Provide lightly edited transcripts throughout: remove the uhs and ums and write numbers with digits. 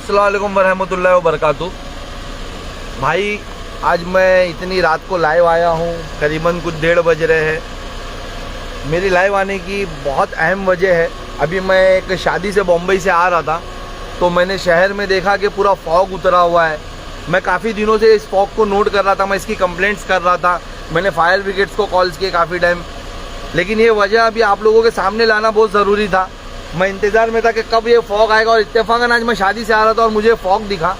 अस्सलाम वालेकुम वरहमतुल्लाहि वबरकातुहू। भाई आज मैं इतनी रात को लाइव आया हूँ, करीबन कुछ 1:30 बज रहे हैं। मेरी लाइव आने की बहुत अहम वजह है। अभी मैं एक शादी से बम्बई से आ रहा था तो मैंने शहर में देखा कि पूरा फॉग उतरा हुआ है। मैं काफ़ी दिनों से इस फॉग को नोट कर रहा था, मैं इसकी कंप्लेंट्स कर रहा था। मैंने फायर ब्रिगेड्स को कॉल्स किए काफ़ी टाइम, लेकिन ये वजह अभी आप लोगों के सामने लाना बहुत ज़रूरी था। मैं इंतज़ार में था कि कब ये फॉग आएगा, और इत्तेफाकन आज मैं शादी से आ रहा था और मुझे फॉग दिखा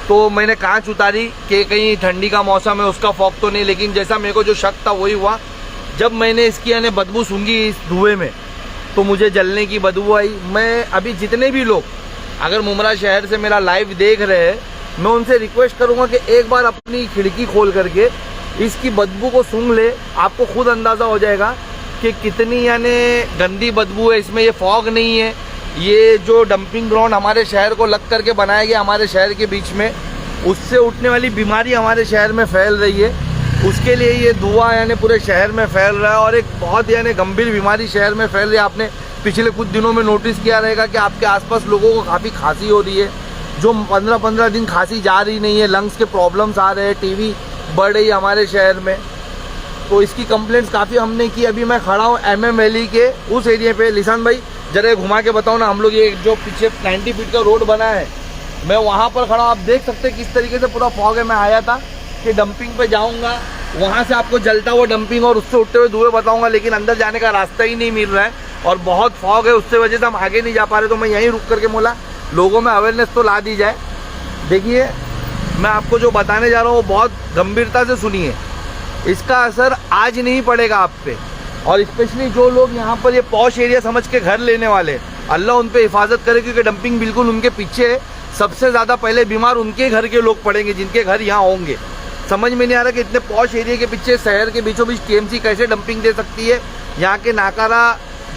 तो मैंने कांच उतारी कि कहीं ठंडी का मौसम है उसका फॉग तो नहीं। लेकिन जैसा मेरे को जो शक था वही हुआ। जब मैंने इसकी यानी बदबू सूंघी इस धुएं में तो मुझे जलने की बदबू आई। मैं अभी जितने भी लोग अगर मुमरा शहर से मेरा लाइव देख रहे हैं, मैं उनसे रिक्वेस्ट करूँगा कि एक बार अपनी खिड़की खोल करके इसकी बदबू को सूंघ ले। आपको खुद अंदाज़ा हो जाएगा कि कितनी यानी गंदी बदबू है इसमें। ये फॉग नहीं है, ये जो डंपिंग ग्राउंड हमारे शहर को लग करके बनाया गया हमारे शहर के बीच में, उससे उठने वाली बीमारी हमारे शहर में फैल रही है। उसके लिए ये धुआं यानी पूरे शहर में फैल रहा है और एक बहुत यानी गंभीर बीमारी शहर में फैल रही है। आपने पिछले कुछ दिनों में नोटिस किया रहेगा कि आपके आसपास लोगों को काफ़ी खांसी हो रही है, जो 15-15 दिन खांसी जा रही नहीं है। लंग्स के प्रॉब्लम्स आ रहे हैं, टीबी बढ़ रही है हमारे शहर में। तो इसकी कंप्लेंट्स काफ़ी हमने की। अभी मैं खड़ा हूँ MM वैली के उस एरिया पे। लिसान भाई जरा घुमा के बताओ ना, हम लोग ये जो पीछे 90 फीट का रोड बना है, मैं वहाँ पर खड़ा हूँ। आप देख सकते हैं किस तरीके से पूरा फॉग है। मैं आया था कि डंपिंग पे जाऊँगा, वहाँ से आपको जलता हुआ डंपिंग और उससे उठते हुए धुएं बताऊँगा, लेकिन अंदर जाने का रास्ता ही नहीं मिल रहा है और बहुत फॉग है। उससे वजह से हम आगे नहीं जा पा रहे। तो मैं यहीं रुक करके बोला लोगों में अवेयरनेस तो ला दी जाए। देखिए मैं आपको जो बताने जा रहा हूँ वो बहुत गंभीरता से सुनिए। इसका असर आज नहीं पड़ेगा आप पे, और स्पेशली जो लोग यहाँ पर ये पॉश एरिया समझ के घर लेने वाले, अल्लाह उन पे हिफाजत करे, क्योंकि डंपिंग बिल्कुल उनके पीछे है। सबसे ज़्यादा पहले बीमार उनके घर के लोग पड़ेंगे जिनके घर यहाँ होंगे। समझ में नहीं आ रहा कि इतने पॉश एरिया के पीछे शहर के बीचों बीच TMC कैसे डंपिंग दे सकती है। यहाँ के नाकारा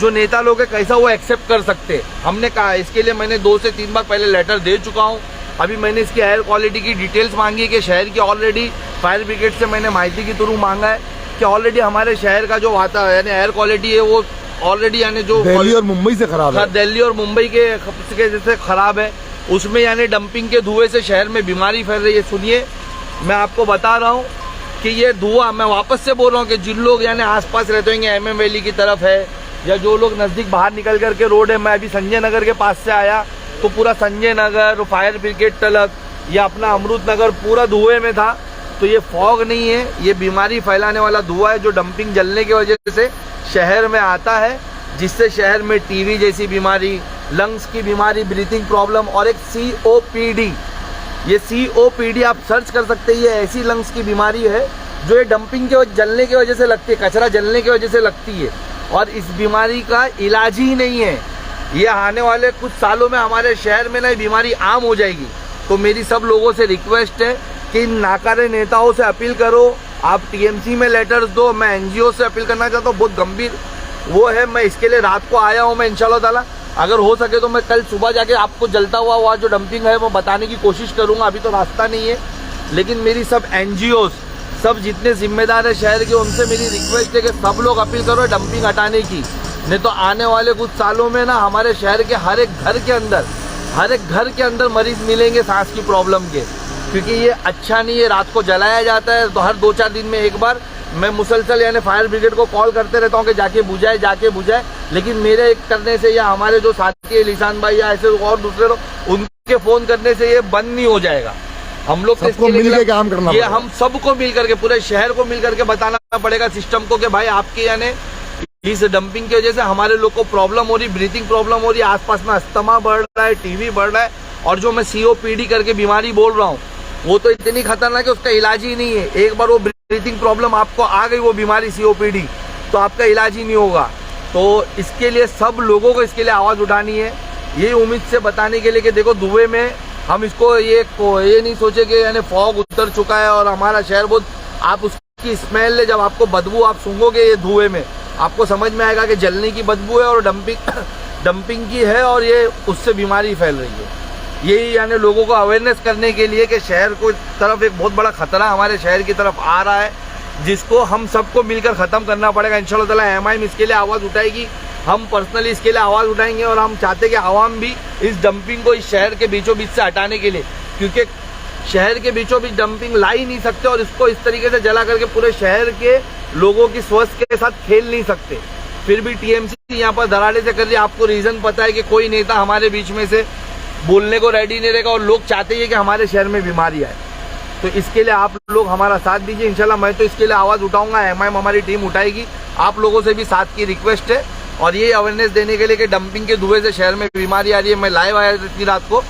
जो नेता लोग हैं कैसा वो एक्सेप्ट कर सकते हैं। हमने कहा इसके लिए मैंने 2 से 3 बार पहले लेटर दे चुका हूँ। अभी मैंने इसकी एयर क्वालिटी की डिटेल्स मांगी है कि शहर की ऑलरेडी फायर ब्रिगेड से मैंने माहिती के थ्रू मांगा है कि ऑलरेडी हमारे शहर का जो वातावरण यानी एयर क्वालिटी है वो ऑलरेडी यानी जो दिल्ली और मुंबई से खराब है, दिल्ली और मुंबई के जैसे खराब है, उसमें यानी डंपिंग के धुएं से शहर में बीमारी फैल रही है। सुनिए मैं आपको बता रहा हूँ कि ये धुआं, मैं वापस से बोल रहा हूँ कि जिन लोग यानी आसपास रहते होंगे MM वैली की तरफ है, या जो लोग नज़दीक बाहर निकल करके रोड है, मैं अभी संजय नगर के पास से आया तो पूरा संजय नगर फायर ब्रिगेड तलक या अपना अमृत नगर पूरा धुएं में था। तो ये फॉग नहीं है, ये बीमारी फैलाने वाला धुआं है जो डंपिंग जलने की वजह से शहर में आता है, जिससे शहर में TB जैसी बीमारी, लंग्स की बीमारी, ब्रीथिंग प्रॉब्लम और एक COPD, ये COPD आप सर्च कर सकते हैं। ये ऐसी लंग्स की बीमारी है जो ये डंपिंग के जलने की वजह से लगती है, कचरा जलने की वजह से लगती है, और इस बीमारी का इलाज ही नहीं है। ये आने वाले कुछ सालों में हमारे शहर में ना ये बीमारी आम हो जाएगी। तो मेरी सब लोगों से रिक्वेस्ट है कि इन नाकारे नेताओं से अपील करो, आप TMC में लेटर्स दो। मैं NGO से अपील करना चाहता हूँ, बहुत गंभीर वो है। मैं इसके लिए रात को आया हूँ। मैं इंशाल्लाह ताला अगर हो सके तो मैं कल सुबह जाके आपको जलता हुआ वहाँ जो डंपिंग है वो बताने की कोशिश करूँगा। अभी तो रास्ता नहीं है, लेकिन मेरी सब NGOs, सब जितने जिम्मेदार है शहर के, उनसे मेरी रिक्वेस्ट है कि सब लोग अपील करो डंपिंग हटाने की। नहीं तो आने वाले कुछ सालों में ना हमारे शहर के हर एक घर के अंदर मरीज मिलेंगे सांस की प्रॉब्लम के, क्योंकि ये अच्छा नहीं है। रात को जलाया जाता है तो हर 2-4 दिन में एक बार मैं मुसलसल यानी फायर ब्रिगेड को कॉल करते रहता हूँ कि जाके बुझाए, लेकिन मेरे करने से या हमारे जो साथी है लिसान भाई या ऐसे और दूसरे लोग, उनके फ़ोन करने से ये बंद नहीं हो जाएगा। हम लोग सबको मिलकर काम करना, ये हम सबको मिल करके, पूरे शहर को मिल करके बताना पड़ेगा सिस्टम को कि भाई आपके यानी इस डंपिंग की वजह से हमारे लोग को प्रॉब्लम हो रही, ब्रीथिंग प्रॉब्लम हो रही है, आसपास में अस्थमा बढ़ रहा है, TB बढ़ रहा है, और जो मैं COPD करके बीमारी बोल रहा हूँ वो तो इतनी खतरनाक है उसका इलाज ही नहीं है। एक बार वो ब्रीथिंग प्रॉब्लम आपको आ गई, वो बीमारी COPD, तो आपका इलाज ही नहीं होगा। तो इसके लिए सब लोगों को इसके लिए आवाज़ उठानी है, यही उम्मीद से बताने के लिए कि देखो धुएं में हम इसको ये नहीं सोचे कि यानी फॉग उतर चुका है और हमारा शहर बहुत, आप उसकी स्मेल ले, जब आपको बदबू आप सूंघोगे ये धुएं में, आपको समझ में आएगा कि जलने की बदबू है और डंपिंग की है, और ये उससे बीमारी फैल रही है। यही यानी लोगों को अवेयरनेस करने के लिए कि शहर को तरफ एक बहुत बड़ा खतरा हमारे शहर की तरफ आ रहा है, जिसको हम सबको मिलकर ख़त्म करना पड़ेगा। इंशाल्लाह ताला MIM इसके लिए आवाज़ उठाएगी। हम पर्सनली इसके लिए आवाज़ उठाएंगे और हम चाहते हैं कि आवाम भी इस डंपिंग को इस शहर के बीचों बीच से हटाने के लिए, क्योंकि शहर के बीचों बीच डंपिंग ला ही नहीं सकते और इसको इस तरीके से जला करके पूरे शहर के लोगों की स्वास्थ्य के साथ खेल नहीं सकते। फिर भी टीएमसी यहाँ पर धड़ाधड़ से कर रही है। आपको रीजन पता है कि कोई नेता हमारे बीच में से बोलने को रेडी नहीं रहेगा और लोग चाहते हैं कि हमारे शहर में बीमारी आए। तो इसके लिए आप लोग हमारा साथ दीजिए। इंशाल्लाह मैं तो इसके लिए आवाज़ उठाऊंगा, एमआईएम हमारी टीम उठाएगी। आप लोगों से भी साथ की रिक्वेस्ट है और ये अवेयरनेस देने के लिए कि डंपिंग के धुएं से शहर में बीमारी आ रही है। मैं लाइव आया इतनी रात को,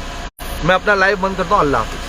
मैं अपना लाइव बंद करता हूँ। अल्लाह हाफिज़।